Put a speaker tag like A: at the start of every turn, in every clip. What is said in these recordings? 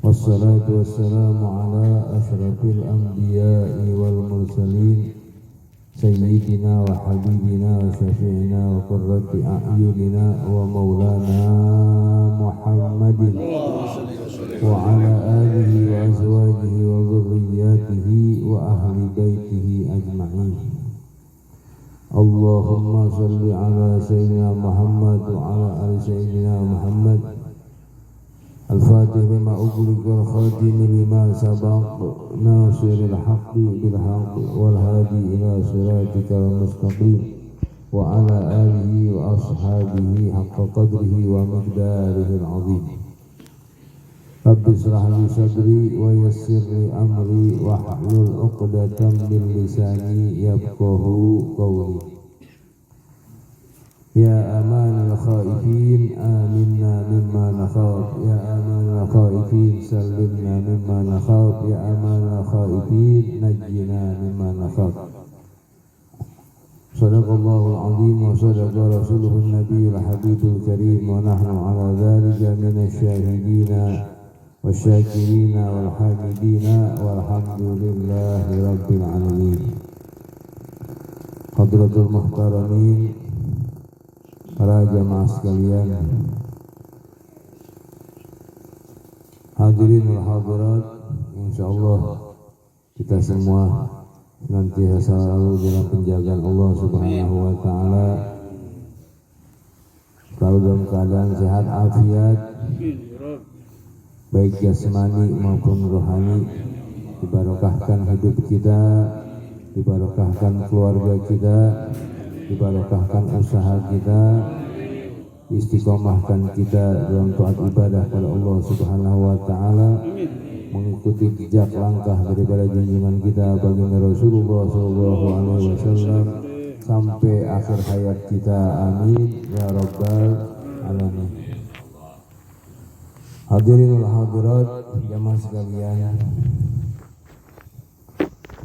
A: والصلاة والسلام على أشرف الأنبياء والمرسلين سيدنا وحبيبنا وشفيعنا وقرة أعيننا ومولانا محمد وعلى آله وأزواجه وذرياته وأهل بيته أجمعين. اللهم صل على سيدنا محمد وعلى آل سيدنا محمد الفاتح لما أغلق والخاتم لما سبق ناصر الحق بالحق والهادي إلى صراطك المستقيم وعلى آله وأصحابه حق قدره ومقداره العظيم. رب اشرح لي صدري ويسر لي أمري واحلل عقدة من لساني يفقهوا قولي. يا أمان الخائفين آمنا مما نخاف، يا أمان الخائفين سلمنا مما نخاف، يا أمان الخائفين نجنا مما نخاف. صدق الله العظيم وصدق رسوله النبي الحبيب الكريم ونحن على ذلك من الشاهدين والشاكرين والحامدين والحمد لله رب العالمين. حضرة المحترمين, para jamaah sekalian, hadirin wal hadirat, insyaallah kita semua senantiasa selalu dalam penjagaan Allah Subhanahu wa taala, selalu dalam keadaan sehat afiat, baik jasmani maupun rohani, dibarokahkan hidup kita, dibarokahkan keluarga kita, dibarokahkan usaha kita, istiqomahkan kita dalam taat ibadah kepada Allah Subhanahu wa taala, mengikuti jejak langkah daripada junjungan kita baginda Rasulullah sallallahu alaihi wasallam sampai akhir hayat kita. Amin ya rabbal alamin. Hadirin wal hadirat, jamaah sekalian,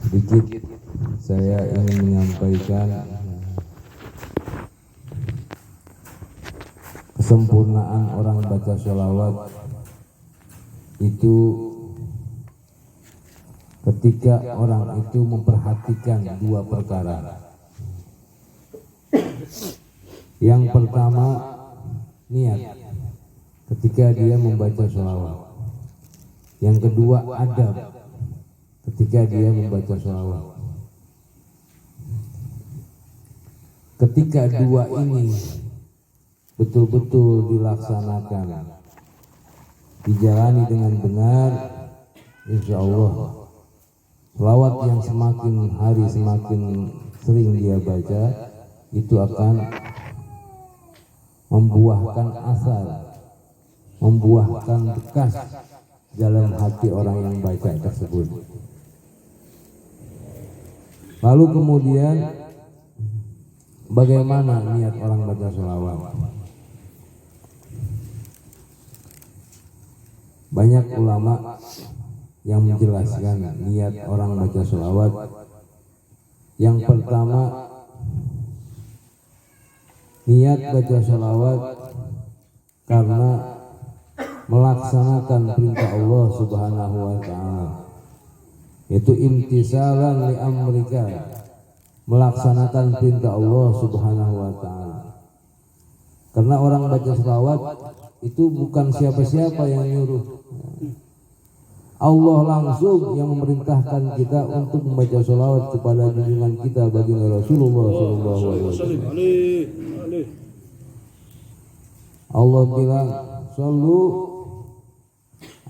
A: sedikit saya ingin menyampaikan kesempurnaan orang baca sholawat itu ketika orang itu memperhatikan dua perkara. Yang pertama, niat ketika dia membaca sholawat. Yang kedua, adab ketika dia membaca sholawat. Ketika dua ini betul-betul dilaksanakan, dijalani dengan benar, insya Allah sholawat yang semakin hari semakin sering dia baca itu akan membuahkan asar, membuahkan bekas dalam hati orang yang baca tersebut. Lalu kemudian bagaimana niat orang baca sholawat? Banyak ulama yang menjelaskan niat orang baca sholawat. Yang pertama, niat baca sholawat karena melaksanakan perintah Allah Subhanahu wa taala, yaitu imtisalan li amrika, melaksanakan perintah Allah Subhanahu wa taala. Karena orang baca sholawat itu bukan siapa-siapa yang nyuruh, Allah langsung yang memerintahkan kita untuk membaca sholawat kepada junjungan kita baginda Rasulullah sallallahu alaihi wasallam. Allah bilang, "Shallu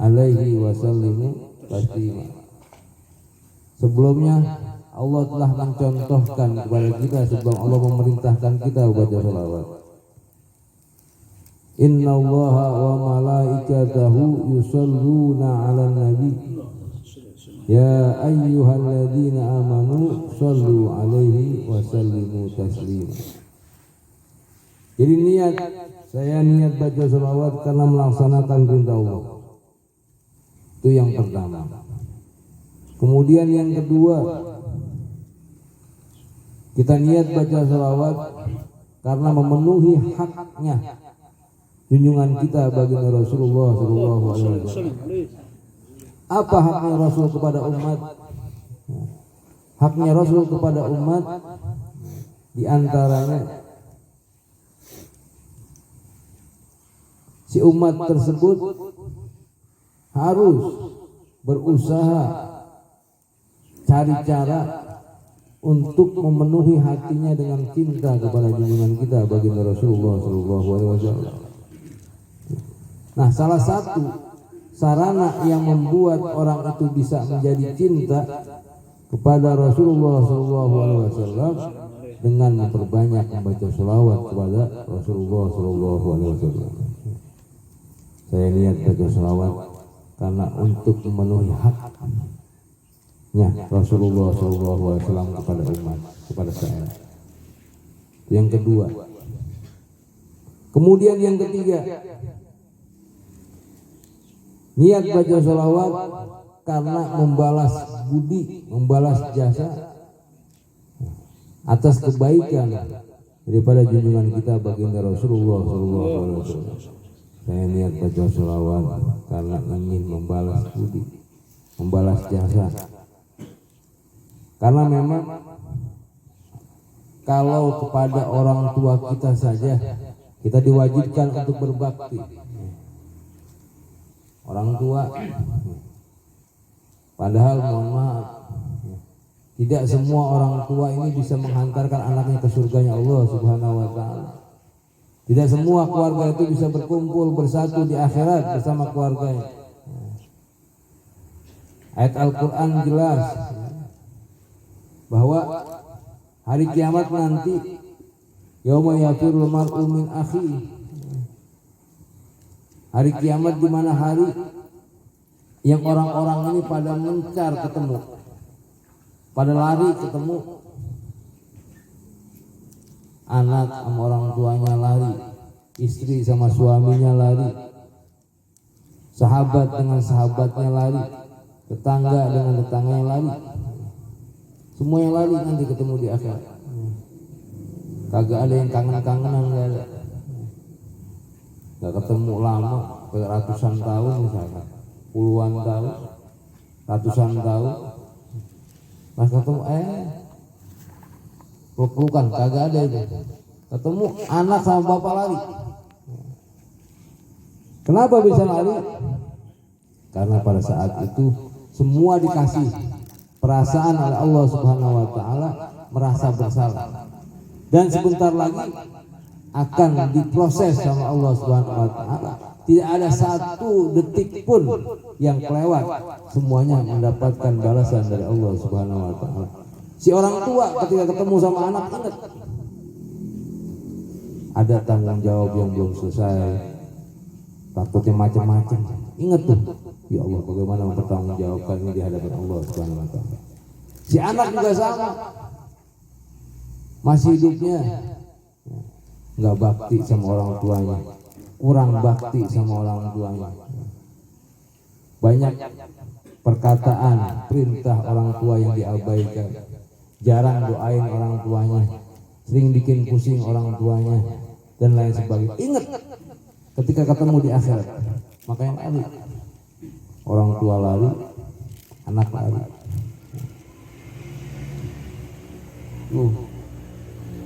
A: alaihi wasallimu taslima." Sebelumnya Allah telah mencontohkan kepada kita sebelum Allah memerintahkan kita membaca sholawat. Inna Allaha wa malaikatahu yusalluna 'alan nabi ya ayyuhalladzina amanu shallu 'alaihi wa sallimu taslima. Jadi niat, saya niat baca sholawat karena melaksanakan perintah Allah. Itu yang pertama. Kemudian yang kedua, kita niat baca sholawat karena memenuhi haknya junjungan kita baginda Rasulullah sallallahu alaihi wasallam. Apa haknya Rasul kepada umat? Haknya Rasul kepada umat di antaranya si umat tersebut harus berusaha cari cara untuk memenuhi hatinya dengan cinta kepada junjungan kita baginda Rasulullah SAW. Nah, salah satu sarana yang membuat orang itu bisa menjadi cinta kepada Rasulullah SAW dengan memperbanyak membaca sholawat kepada Rasulullah SAW. Saya niat baca sholawat karena untuk memenuhi haknya Rasulullah SAW kepada umat, kepada saya. Yang kedua. Kemudian yang ketiga, niat baca sholawat karena membalas budi, membalas jasa atas kebaikan daripada junjungan kita baginda Rasulullah SAW. Saya niat baca sholawat karena ingin membalas budi, membalas jasa. Karena memang kalau kepada orang tua kita saja kita diwajibkan untuk berbakti. Orang tua, padahal mohon maaf, tidak semua orang tua ini bisa menghantarkan anaknya ke surganya Allah Subhanahu wa Ta'ala. Tidak semua keluarga itu bisa berkumpul bersatu di akhirat bersama keluarganya. Ayat Al-Quran jelas bahwa hari kiamat nanti, yauma yafirul mar'u min akhihi, hari kiamat di mana hari yang orang-orang ini pada mencar ketemu, pada lari ketemu. Anak sama orang tuanya lari, istri sama suaminya lari, sahabat dengan sahabatnya lari, tetangga dengan tetangganya lari, semuanya lari nanti ketemu di akhirat. Kagak ada yang kangen-kangenan, gak ada. Gak ketemu lama, kayak ratusan tahun misalnya, puluhan tahun, ratusan tahun, pas ketemu peluk-pelukan, kagak ada itu. Ketemu anak sama bapak lari. Kenapa bisa lari? Karena pada saat itu semua dikasih perasaan oleh Allah Subhanahu wa Ta'ala, merasa bersalah. Dan sebentar lagi akan diproses sama Allah Subhanahu wa Ta'ala. Tidak ada satu detik pun yang kelewat, semuanya mendapatkan balasan dari Allah Subhanahu wa Ta'ala. Si orang tua ketika ketemu sama anak, ingat ada tanggung jawab yang belum selesai, takutnya macam-macam. Ingat tuh, ya Allah, bagaimana mempertanggungjawabkan ini di hadapan Allah Subhanahu wa Ta'ala. Si anak juga sama, masih hidupnya nggak bakti sama orang tuanya, kurang bakti sama orang tuanya. Banyak perkataan perintah orang tua yang diabaikan, jarang doain orang tuanya, sering bikin pusing orang tuanya, dan lain sebagainya. Ingat ketika ketemu di akhirat, makanya lari. Orang tua lari, anak lari.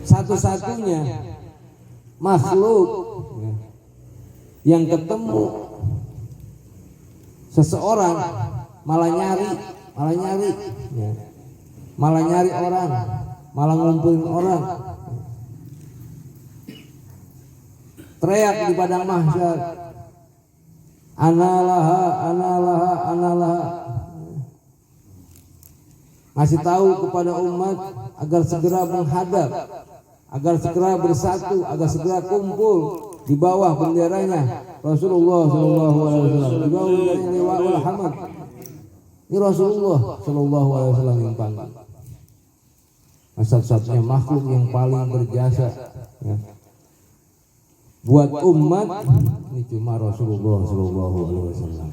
A: Satu-satunya makhluk yang ketemu seseorang malah nyari orang, malah ngumpulin orang, teriak di padang mahsyar, analaha, analaha, analaha, ngasih tahu kepada umat agar segera menghadap, agar segera bersatu, agar segera kumpul di bawah benderanya Rasulullah SAW, di bawah benderanya Liwaul Hamd. Ini Rasulullah SAW yang panggil. Satu-satunya makhluk yang paling berjasa ya, buat umat ini cuma Rasulullah SAW.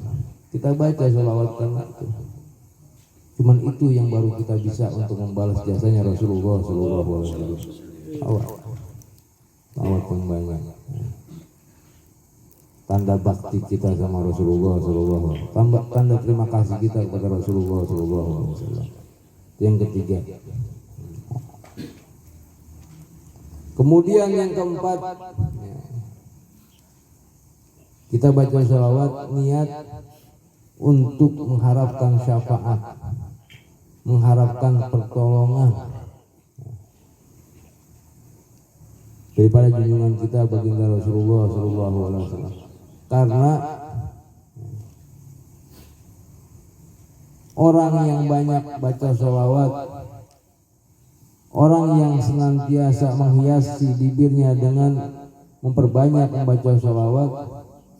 A: Kita baca sholawat karena itu. Cuman itu yang baru kita bisa untuk membalas jasanya Rasulullah SAW. Awal yang banyak. tanda bakti kita sama Rasulullah Sallallahu Alaihi Wasallam, tanda terima kasih kita kepada Rasulullah Sallallahu Alaihi Wasallam. Yang ketiga. Kemudian yang keempat, kita baca sholawat niat untuk mengharapkan syafaat, mengharapkan pertolongan daripada junjungan kita baginda Rasulullah Sallallahu Alaihi Wasallam. Karena orang yang banyak baca sholawat, orang yang senantiasa menghiasi bibirnya dengan memperbanyak membaca sholawat,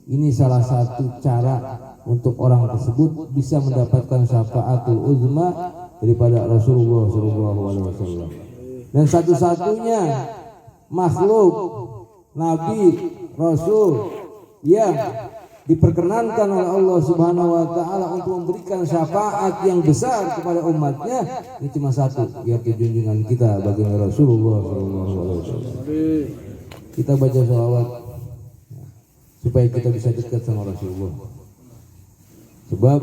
A: ini salah satu cara untuk orang tersebut bisa mendapatkan syafaatul uzma daripada Rasulullah Sallallahu Alaihi Wasallam. Dan satu-satunya makhluk, Nabi, Rasul yang diperkenankan oleh Allah Subhanahu Wa Taala untuk memberikan syafaat yang besar kepada umatnya, ini cuma satu, yaitu junjungan kita baginda Rasulullah Sallallahu Alaihi Wasallam. Kita baca sholawat supaya kita bisa dekat sama Rasulullah. Sebab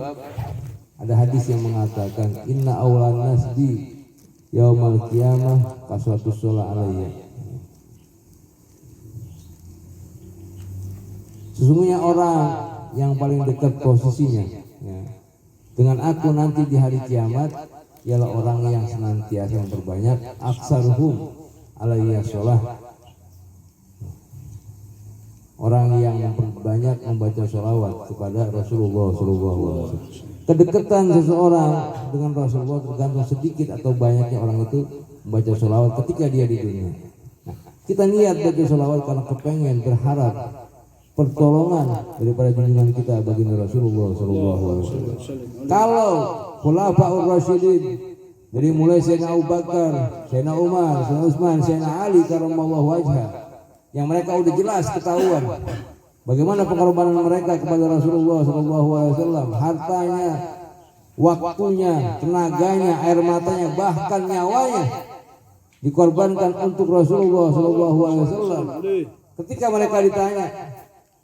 A: ada hadis yang mengatakan inna awlan nas bi yaumal qiyamah kasratus sholat alayya. Sesungguhnya orang yang paling dekat posisinya dengan aku nanti di hari kiamat ialah orang yang senantiasa memperbanyak aksaruhum alayya sholah, orang yang memperbanyak membaca sholawat kepada Rasulullah SAW. Kedekatan seseorang dengan Rasulullah tergantung sedikit atau banyaknya orang itu membaca sholawat ketika dia di dunia. Nah, kita niat baca sholawat karena kepengen berharap pertolongan daripada junjungan kita baginda Rasulullah SAW. Kalau khulafaur rasyidin dari mulai Sayyidina Abu Bakar, Sayyidina Umar, Sayyidina Utsman, Sayyidina Ali karramallahu wajhah, yang mereka udah jelas ketahuan bagaimana pengorbanan mereka kepada Rasulullah SAW, hartanya, waktunya, tenaganya, air matanya, bahkan nyawanya dikorbankan untuk Rasulullah SAW. Ketika mereka ditanya,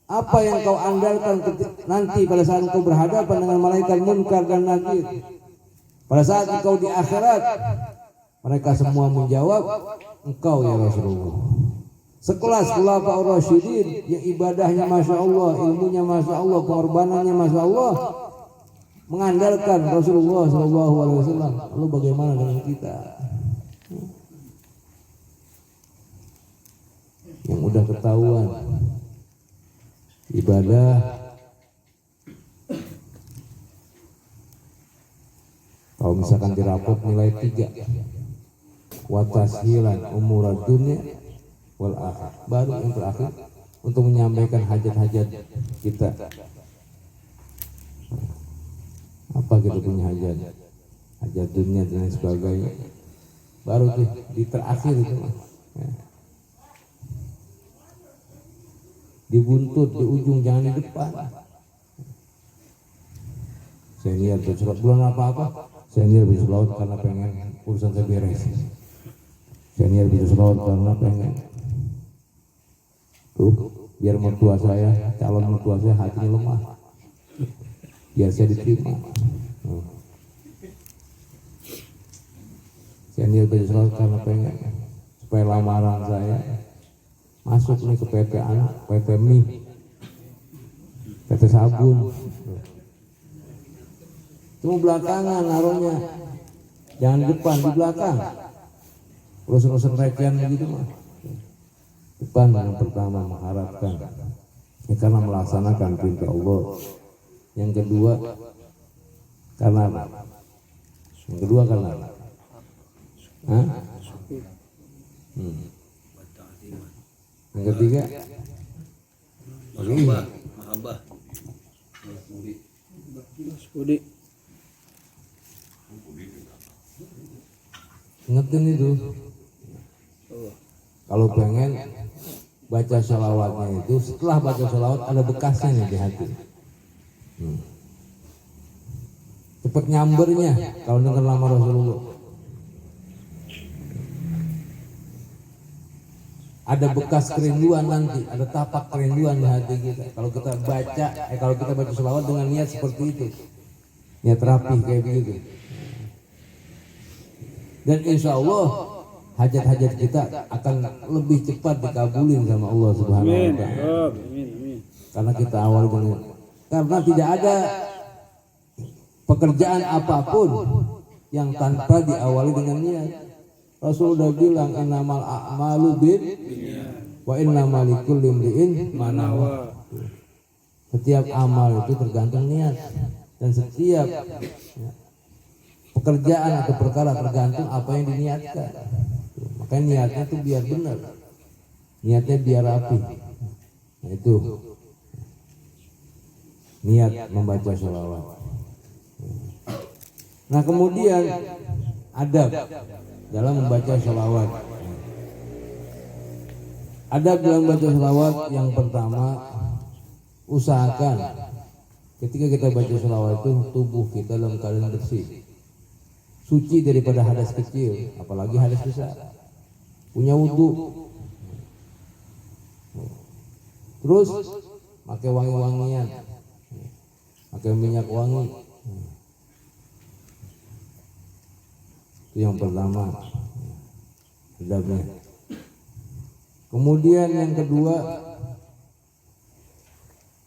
A: apa yang kau andalkan nanti pada saat engkau berhadapan dengan malaikat munkar dan nakir, pada saat engkau di akhirat, mereka semua menjawab, engkau ya Rasulullah. Sekelas khulafaur rasyidin yang ibadahnya masya Allah, ilmunya masya Allah, pengorbanannya masya Allah, mengandalkan Rasulullah SAW. Lalu bagaimana dengan kita yang udah ketahuan ibadah kalau misalkan dirapot nilai 3, wa tashilan umurad dunya wal akhir, baru yang terakhir untuk menyampaikan hajat-hajat kita. Apa kita punya hajat dunia dan lain sebagainya, baru tuh di terakhir itu ya. Dibuntut di ujung, jangan di depan. Saya niat bersolat bulan apa-apa, saya niat bersolat karena pengen urusan saya beres. Saya niat bersolat karena pengen biar mertua saya, calon mertua saya hatinya lemah, biar saya diterima. Saya niat bersolat karena pengen supaya lamaran saya masuk nih ke PT anak, PT mie, PT sabun. Cuma belakangan naruhnya, jangan di depan, di belakang. Urusan recehan gitu mah. Depan yang pertama mengharapkan, ya karena melaksanakan perintah Allah. Yang kedua karena apa? Yang kedua karena apa? Yang ketiga, mahabbah. Ingetin itu. Kalau pengen baca sholawatnya itu, setelah baca sholawat ada bekasnya nih di hati. Cepat nyambernya kalau dengar nama Rasulullah. ada bekas kerinduan nanti, ada tapak kerinduan di hati kita. Kalau kita baca sholawat dengan niat seperti itu, niat rapi kayak begitu. Dan insya Allah hajat-hajat kita akan lebih cepat dikabulin sama Allah Subhanahu wa Ta'ala. Karena kita awal dengan, karena tidak ada pekerjaan apapun yang tanpa diawali dengan niat. Rasul udah bilang innamal a'malu wa innamal likulli imri'in ma nawa. Setiap amal itu tergantung niat, dan setiap pekerjaan atau perkara tergantung apa yang diniatkan. Makanya niatnya itu biar benar, niatnya biar rapi. Nah, itu niat membaca sholawat. Nah kemudian adab dalam membaca sholawat. Adab dalam membaca sholawat yang pertama, usahakan ketika kita baca sholawat itu tubuh kita dalam keadaan bersih, suci daripada hadas kecil, apalagi hadas besar. Punya wudu, terus pakai wangi-wangian, pakai minyak wangi. Itu yang pertama adabnya. Kemudian yang kedua,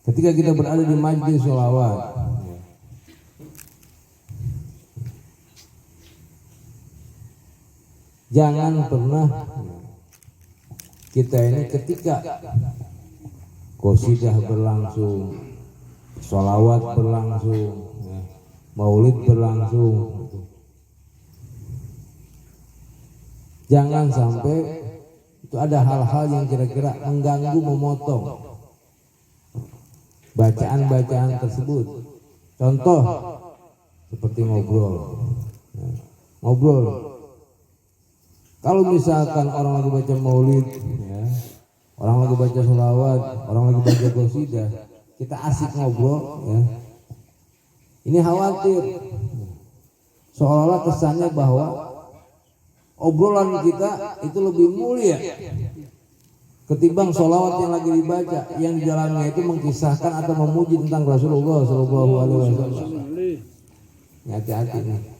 A: ketika kita berada di majlis sholawat, jangan pernah kita ini ketika qasidah berlangsung, sholawat berlangsung, maulid berlangsung, jangan sampai itu ada hal-hal yang kira-kira mengganggu, memotong bacaan-bacaan tersebut. Contoh seperti ngobrol. Kalau misalkan orang lagi baca maulid, orang lagi baca sholawat, orang lagi baca qasidah, kita asik ngobrol, ini khawatir seolah-olah kesannya bahwa obrolan kita itu lebih mulia ketimbang sholawat yang lagi dibaca, yang di dalamnya itu mengkisahkan atau memuji tentang Rasulullah Shallallahu Alaihi Wasallam. Hati-hati nih.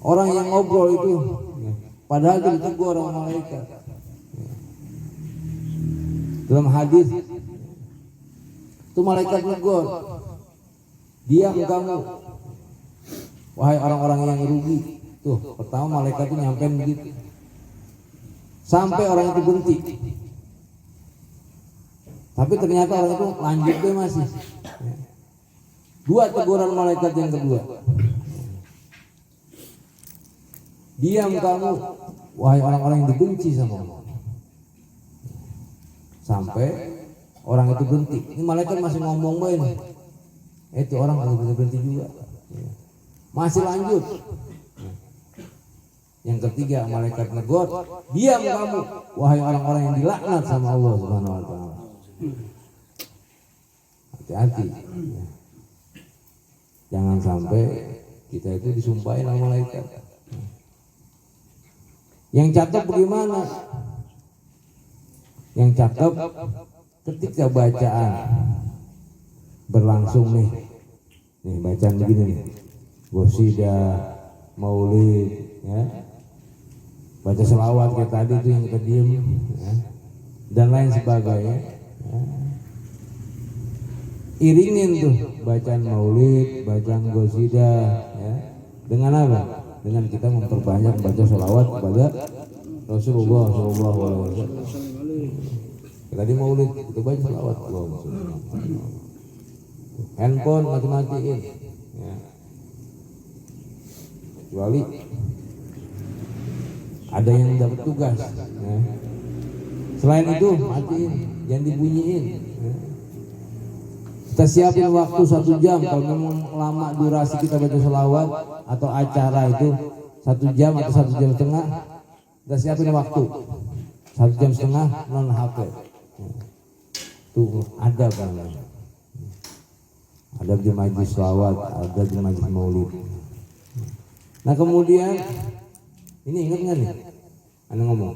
A: Orang yang ngobrol itu, padahal ditegur orang malaikat. Dalam hadis, itu malaikat negur, diam kamu, wahai orang-orang yang rugi. Tuh, pertama malaikat itu nyampein begitu, sampai orang itu berhenti. Tapi ternyata orang itu lanjut deh masih. Dua teguran malaikat yang kedua. Diam kamu, wahai orang-orang yang dibenci sama Allah. Sampai orang itu berhenti. Ini malaikat masih ngomong baik. Itu orang harus berhenti juga. Masih lanjut. Yang ketiga malaikat negur, diam kamu, wahai orang-orang yang dilaknat sama Allah Subhanahu wa Ta'ala. Hati-hati. Jangan sampai kita itu disumpahin sama malaikat. Yang cakep bagaimana? Yang cakep ketika bacaan berlangsung nih bacaan begini nih, qasidah, maulid, baca selawat kayak tadi itu yang kita diem, dan lain sebagainya. Iringin tuh bacaan maulid, bacaan qasidah, dengan apa? Dengan kita memperbanyak baca selawat kepada Rasulullah Shallallahu Alaihi Wasallam. Tadi maulid kita baca selawat, handphone mati-matiin, kecuali ada yang dapat tugas. Selain itu matiin, jangan dibunyiin. Kita siapin waktu 1 jam. Kalau memang lama durasi kita baca selawat atau acara itu 1 jam atau 1 jam setengah, kita siapin waktu 1 jam setengah non HP. Tuh ada banget. Ada di majlis selawat, ada di majlis maulid. Nah kemudian ini ingat nggak nih? Anda ngomong,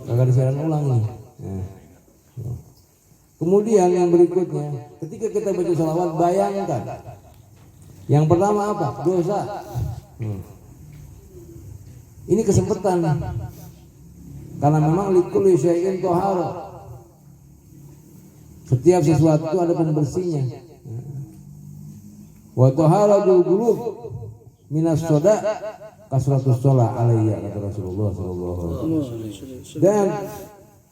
A: kagak disiaran ulang nih. Nah. Kemudian yang berikutnya, ketika kita baca sholawat, bayangkan yang pertama apa? Dosa. Ini kesempatan, karena memang likulli syai'in thahara. Setiap sesuatu ada pembersihnya. Wa taharatul qulub minas soda kasratus sholat alayya, kata Rasulullah sallallahu alaihi wasallam. Dan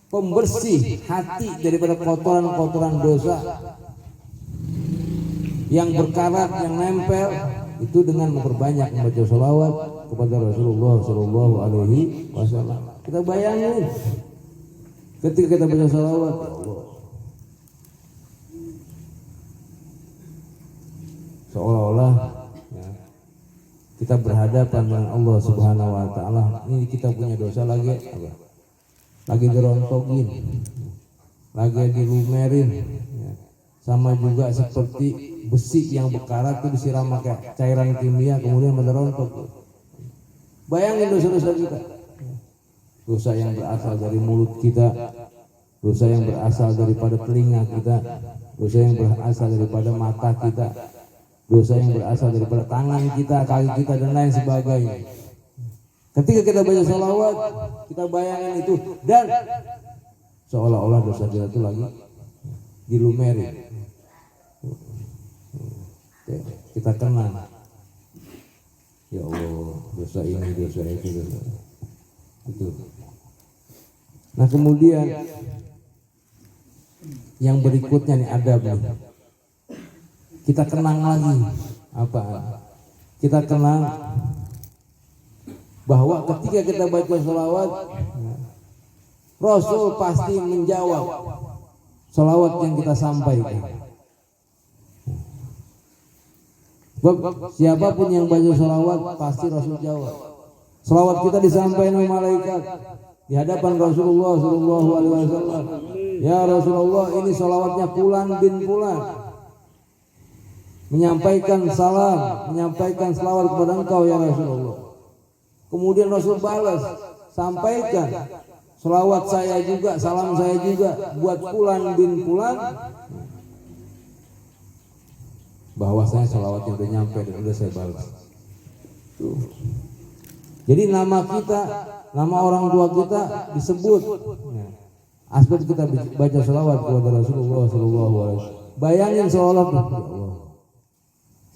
A: pembersih hati daripada kotoran-kotoran dosa yang berkarat, yang nempel, itu dengan memperbanyak membaca sholawat kepada Rasulullah sallallahu alaihi wasallam. Kita bayangin ketika kita baca sholawat, ya Allah, seolah-olah ya, kita berhadapan dengan Allah Subhanahu wa taala. Ini kita punya dosa lagi apa? Lagi dirontokin, lagi dilumerin ya. Sama juga seperti besi yang berkarat itu disiram pakai cairan kimia kemudian merontok. Bayangin dosa-dosa kita. Dosa yang berasal dari mulut kita, dosa yang berasal daripada telinga kita, dosa yang berasal daripada mata kita, dosa yang berasal daripada tangan kita, kaki kita, dan lain sebagainya. Ketika kita baca sholawat, kita bayangin itu, dan seolah-olah dosa kita itu lagi dilumeri. Kita kenang, ya Allah, dosa ini, dosa itu, dosa itu. Nah kemudian yang berikutnya nih adab nih. Kita kenang lagi apa? Kita kenang bahwa ketika kita baca sholawat, Rasul pasti menjawab sholawat yang kita sampaikan. Siapapun yang baca sholawat pasti Rasul jawab. Sholawat kita disampaikan oleh malaikat di hadapan Rasulullah Sallallahu Alaihi Wasallam. Ya Rasulullah, ini sholawatnya Fulan bin Fulan, menyampaikan salam, menyampaikan selawat kepada engkau ya Rasulullah. Kemudian Rasul balas, sampaikan selawat saya juga, salam saya juga buat Fulan bin Fulan, bahwasanya selawatnya udah nyampe dan udah saya balas. Tuh. Jadi nama kita, nama orang tua kita disebut. Aspek kita baca selawat kepada Rasulullah Sallallahu Alaihi Wasallam. Bayangin seolah ya Allah,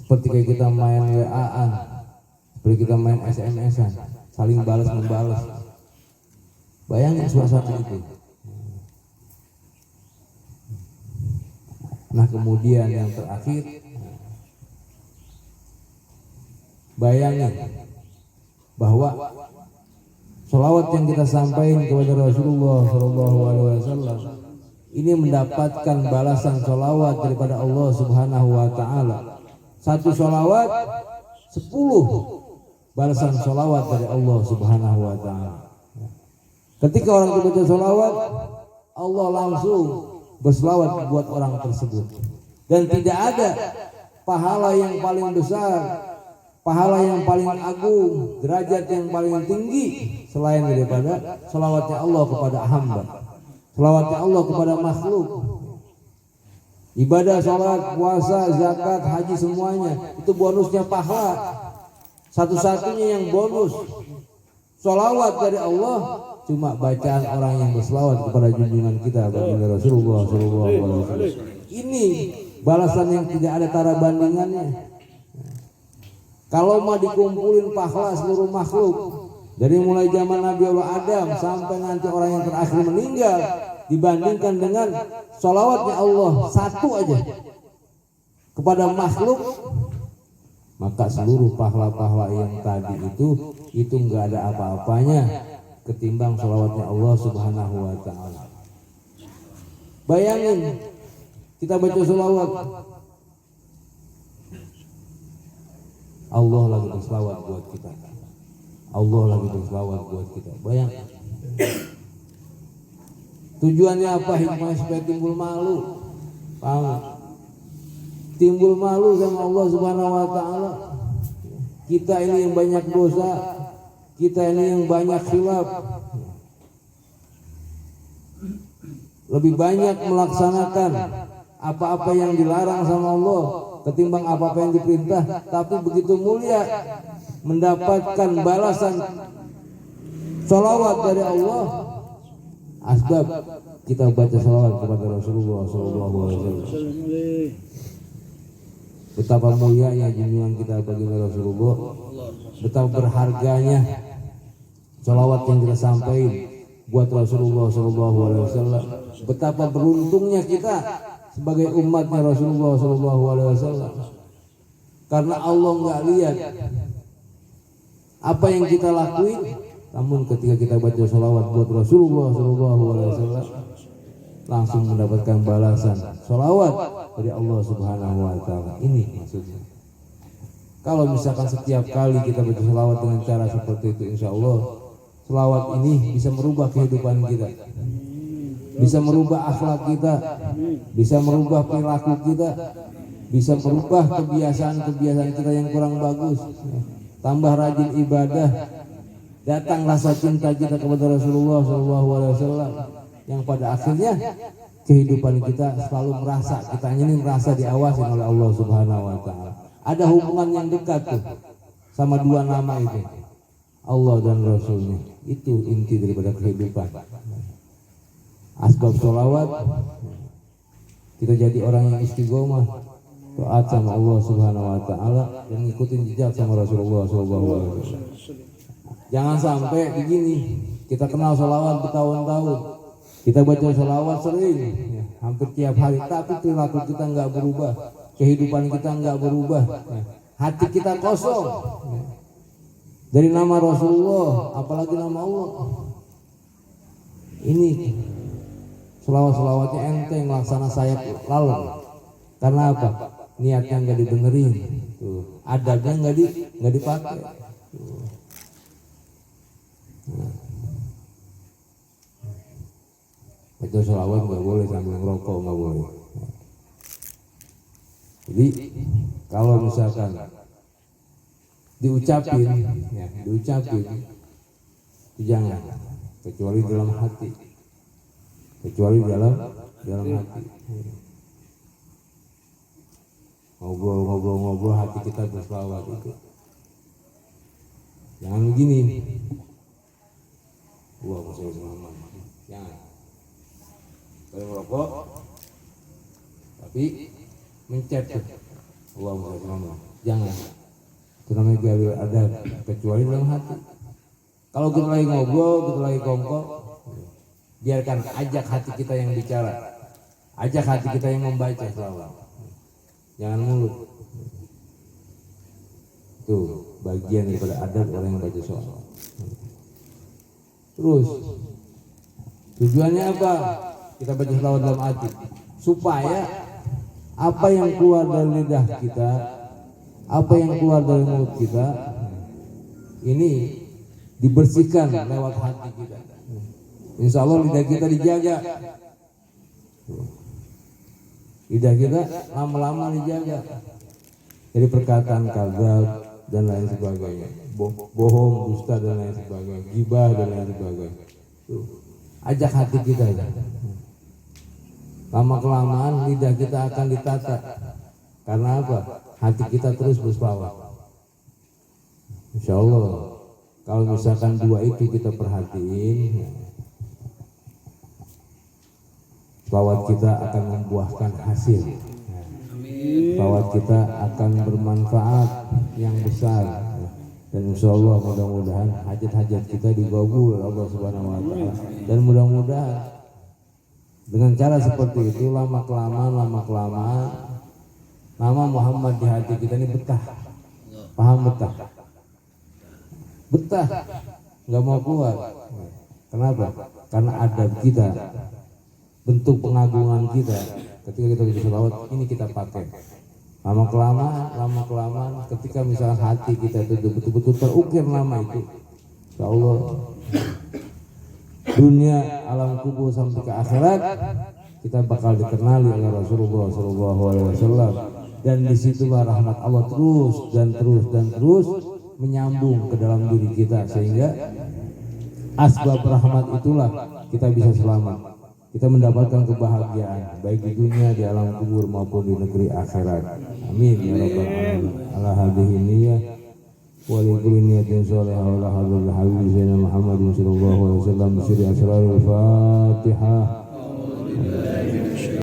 A: seperti kayak kita main WA-an, seperti kita main SMS-an, saling balas membalas. Bayangin suasana itu. Nah kemudian yang terakhir, bayangin bahwa sholawat yang kita sampaikan kepada Rasulullah Sallallahu Alaihi Wasallam ini mendapatkan balasan sholawat daripada Allah Subhanahu Wa Taala. Satu sholawat 10 balasan sholawat dari Allah Subhanahu Wa Taala. Ketika orang membaca sholawat, Allah langsung berselawat buat orang tersebut, dan tidak ada pahala yang paling besar, pahala yang paling agung, derajat yang paling tinggi selain daripada selawatnya Allah kepada hamba, selawatnya Allah kepada makhluk. Ibadah, salat, puasa, zakat, haji, semuanya itu bonusnya pahala. Satu-satunya yang bonus selawat dari Allah cuma bacaan orang yang berselawat kepada junjungan kita baginda Rasulullah Sallallahu Alaihi Wasallam. Ini balasan yang tidak ada tara bandingannya. Kalau mau dikumpulin pahala seluruh makhluk, dari mulai zaman Nabi Allah Adam sampai nanti orang yang terakhir meninggal, dibandingkan dengan sholawatnya Allah satu aja kepada makhluk, maka seluruh pahala-pahala yang tadi itu nggak ada apa-apanya ketimbang sholawatnya Allah Subhanahu Wa Taala. Bayangin kita baca sholawat, Allah lagi berselawat buat kita. Allah lagi berselawat buat kita. Bayangkan. Tujuannya apa? Hikmah supaya timbul malu. Paham? Timbul malu sama Allah Subhanahu Wa Taala. Kita ini yang banyak dosa, kita ini yang banyak khilaf, lebih banyak melaksanakan apa-apa yang dilarang sama Allah ketimbang apa-apa yang diperintah, tapi begitu mulia mendapatkan balasan salawat dari Allah. Asbab kita baca salawat kepada Rasulullah SAW. Betapa mulianya junjungan kita bagi Rasulullah, betapa berharganya salawat yang kita sampaikan buat Rasulullah SAW. Betapa beruntungnya kita sebagai umatnya Rasulullah SAW, karena Allah nggak lihat apa yang kita lakuin, namun ketika kita baca salawat buat Rasulullah SAW langsung mendapatkan balasan salawat dari Allah Subhanahu wa Ta'ala. Ini maksudnya. Kalau misalkan setiap kali kita baca salawat dengan cara seperti itu, insya Allah salawat ini bisa merubah kehidupan kita, bisa merubah akhlak kita, bisa merubah perilaku kita, bisa merubah kebiasaan-kebiasaan kita yang kurang bagus. Tambah rajin ibadah, datang rasa cinta kita kepada Rasulullah SAW, yang pada akhirnya kehidupan kita selalu merasa, kita ini merasa diawasi oleh Allah Subhanahu wa Ta'ala. Ada hubungan yang dekat tuh sama dua nama itu, Allah dan Rasulnya. Itu inti daripada kehidupan. Asbab sholawat, kita jadi orang yang istiqomah, taat sama Allah Subhanahu wa Ta'ala, dan ngikutin jejak sama Rasulullah SAW. Jangan sampai begini, kita kenal sholawat bertahun-tahun, kita baca sholawat sering, hampir tiap hari, tapi perilaku kita nggak berubah, kehidupan kita nggak berubah, hati kita kosong dari nama Rasulullah, apalagi nama Allah. Ini selawat-selawatnya enteng, laksana sayap lalang. Karena apa? Niatnya nggak dibenerin, adabnya nggak dipakai. Baca selawat nggak boleh sambil ngerokok, nggak boleh. Jadi kalau misalkan diucapin, jangan, kecuali dalam hati, dalam hati. Ngobrol hati kita berselawat itu. Jangan begini. Wah, saya selamat. Jangan. Kalau merokok, tapi mencet tuh. Wah, saya selamat. Jangan. Itu namanya jalur adab, kecuali dalam hati. Kalau kita lagi ngobrol, kita lagi kongkol, biarkan, ajak hati kita yang bicara, ajak hati kita yang membaca selawat. Jangan mulut. Itu bagian daripada adab orang yang baca selawat. Terus tujuannya apa? Kita baca selawat dalam hati supaya apa yang keluar dari lidah kita, apa yang keluar dari mulut kita ini dibersihkan lewat hati kita. Insya Allah lidah kita dijaga. Lidah kita lama-lama dijaga dari perkataan kadzab dan lain sebagainya, bohong, dusta dan lain sebagainya, gibah dan lain sebagainya. Ajak hati kita. Lama-kelamaan lidah kita akan ditata. Karena apa? Hati kita terus berselawat. Insya Allah kalau misalkan dua itu kita perhatiin, selawat kita akan membuahkan hasil. Selawat kita akan bermanfaat yang besar. Dan insya Allah mudah-mudahan hajat-hajat kita dikabul oleh Allah Subhanahu wa Ta'ala. Dan mudah-mudahan dengan cara seperti itu lama-kelamaan nama Muhammad di hati kita ini betah. Paham betah? Betah, nggak mau keluar. Kenapa? Karena adab kita, bentuk pengagungan kita ketika kita bisa selawat ini kita pakai. Lama-kelamaan ketika misalnya hati kita itu betul-betul terukir nama itu, insya Allah dunia, alam kubur sampai ke akhirat kita bakal dikenali oleh Rasulullah SAW. Dan disitulah rahmat Allah terus menyambung ke dalam diri kita, sehingga asbab rahmat itulah kita bisa selamat, kita mendapatkan kebahagiaan baik di dunia, di alam kubur maupun di negeri akhirat. Amin ya rabbal alamin. Ala hadhihi niyyah wa li kulli niyatin shalihah wa la hadratil habib sayyidina Muhammadin sallallahu alaihi wasallam bi sirri asraril Fatihah.